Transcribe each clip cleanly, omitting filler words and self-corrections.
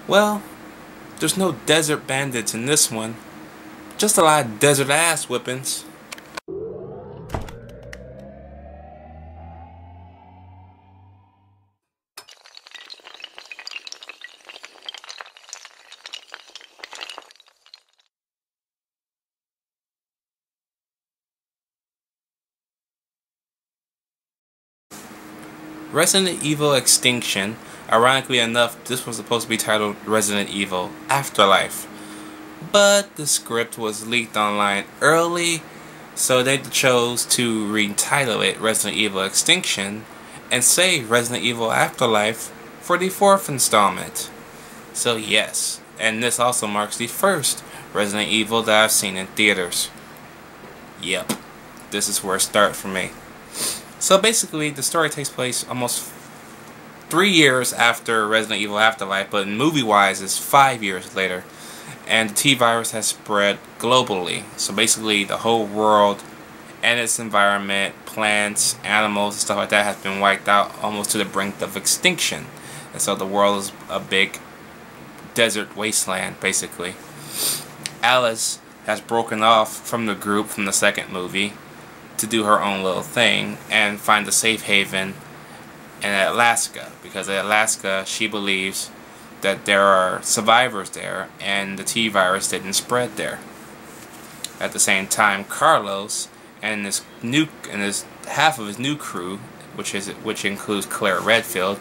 Well, there's no desert bandits in this one. Just a lot of desert ass whippings. Resident Evil Extinction. Ironically enough, this was supposed to be titled Resident Evil Afterlife. But the script was leaked online early, so they chose to retitle it Resident Evil Extinction and save Resident Evil Afterlife for the 4th installment. So yes, and this also marks the first Resident Evil that I've seen in theaters. Yep, this is where it started for me. So basically, the story takes place almost 3 years after Resident Evil Afterlife, but movie-wise, it's 5 years later. And the T-virus has spread globally. So basically, the whole world and its environment, plants, animals, and stuff like that has been wiped out almost to the brink of extinction. And so the world is a big desert wasteland, basically. Alice has broken off from the group from the second movie to do her own little thing and find a safe haven in Alaska, because in Alaska she believes that there are survivors there and the T-virus didn't spread there. At the same time, Carlos and his half of his new crew, which includes Claire Redfield,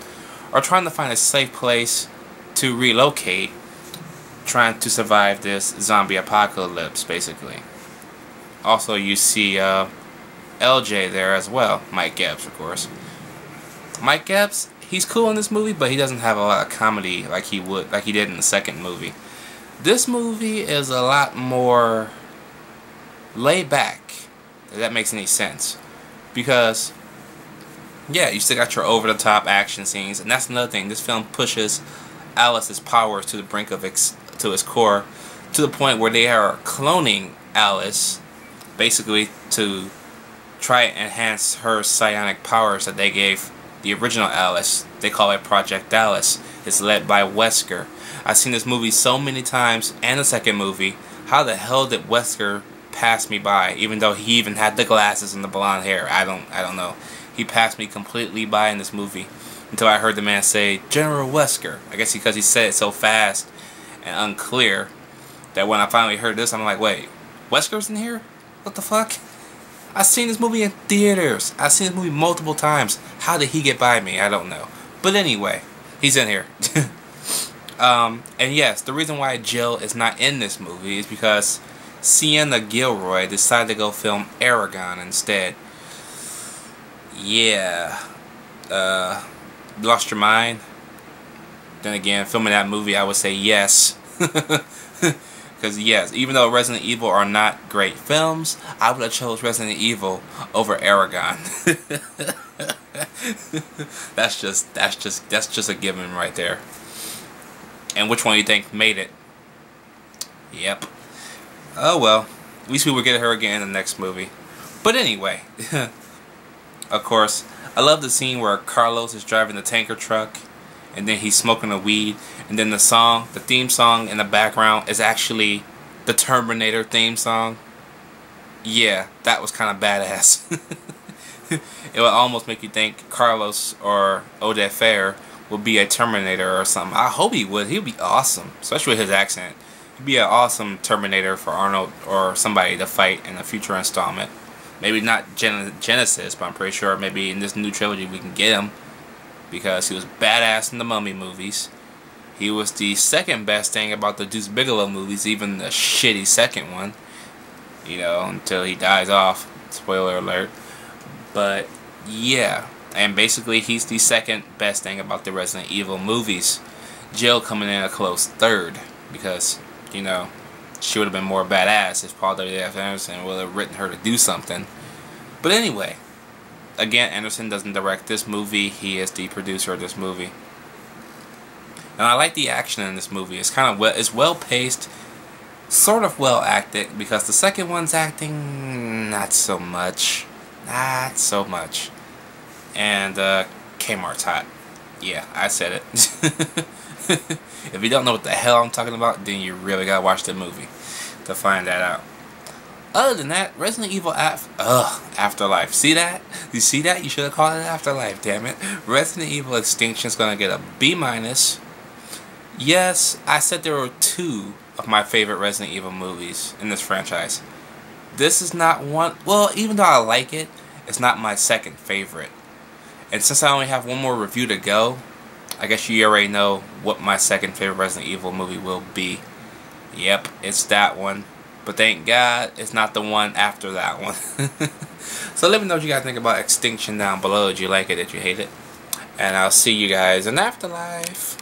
are trying to find a safe place to relocate, trying to survive this zombie apocalypse, basically. Also, you see LJ there as well. Mike Epps, of course. Mike Epps, he's cool in this movie, but he doesn't have a lot of comedy like he did in the second movie. This movie is a lot more laid back, if that makes any sense. Because, yeah, you still got your over-the-top action scenes, and that's another thing. This film pushes Alice's powers to the brink of to its core, to the point where they are cloning Alice, basically to try and enhance her psionic powers that they gave the original Alice. They call it Project Alice. It's led by Wesker. I've seen this movie so many times, and the second movie. How the hell did Wesker pass me by, even though he even had the glasses and the blonde hair? I don't know. He passed me completely by in this movie until I heard the man say General Wesker. I guess because he said it so fast and unclear that when I finally heard this, I'm like, wait, Wesker's in here? What the fuck? I've seen this movie in theaters. I've seen this movie multiple times. How did he get by me? I don't know. But anyway, he's in here. And yes, the reason why Jill is not in this movie is because Sienna Gilroy decided to go film Aragon instead. Yeah. Lost your mind? Then again, filming that movie, I would say yes. Because yes, even though Resident Evil are not great films, I would have chose Resident Evil over Aragon. that's just a given right there. And which one do you think made it? Yep. Oh well, at least we will get her again in the next movie. But anyway, of course, I love the scene where Carlos is driving the tanker truck, and then he's smoking a weed, and then the theme song in the background is actually the Terminator theme song. Yeah, that was kind of badass. It would almost make you think Carlos or Oded Fehr would be a Terminator or something. I hope he would. He would be awesome, especially with his accent. He'd be an awesome Terminator for Arnold or somebody to fight in a future installment. Maybe not Genesis, but I'm pretty sure maybe in this new trilogy we can get him, because he was badass in the Mummy movies. He was the second best thing about the Deuce Bigelow movies, even the shitty second one. You know, until he dies off. Spoiler alert. But, yeah. And basically, he's the second best thing about the Resident Evil movies. Jill coming in a close third, because, you know, she would have been more badass if Paul W.F. Anderson would have written her to do something. But anyway, again, Anderson doesn't direct this movie. He is the producer of this movie. And I like the action in this movie. It's kind of it's well paced, sort of well acted, because the second one's acting not so much. Not so much. And Kmart's hot. Yeah, I said it. If you don't know what the hell I'm talking about, then you really gotta watch the movie to find that out. Other than that, Resident Evil Afterlife. See that? You see that? You should have called it Afterlife, damn it. Resident Evil Extinction is gonna get a B-. Yes, I said there were 2 of my favorite Resident Evil movies in this franchise. This is not one. Well, even though I like it, it's not my second favorite. And since I only have one more review to go, I guess you already know what my second favorite Resident Evil movie will be. Yep, it's that one. But thank God, it's not the one after that one. So let me know what you guys think about Extinction down below. Did you like it? Did you hate it? And I'll see you guys in Afterlife.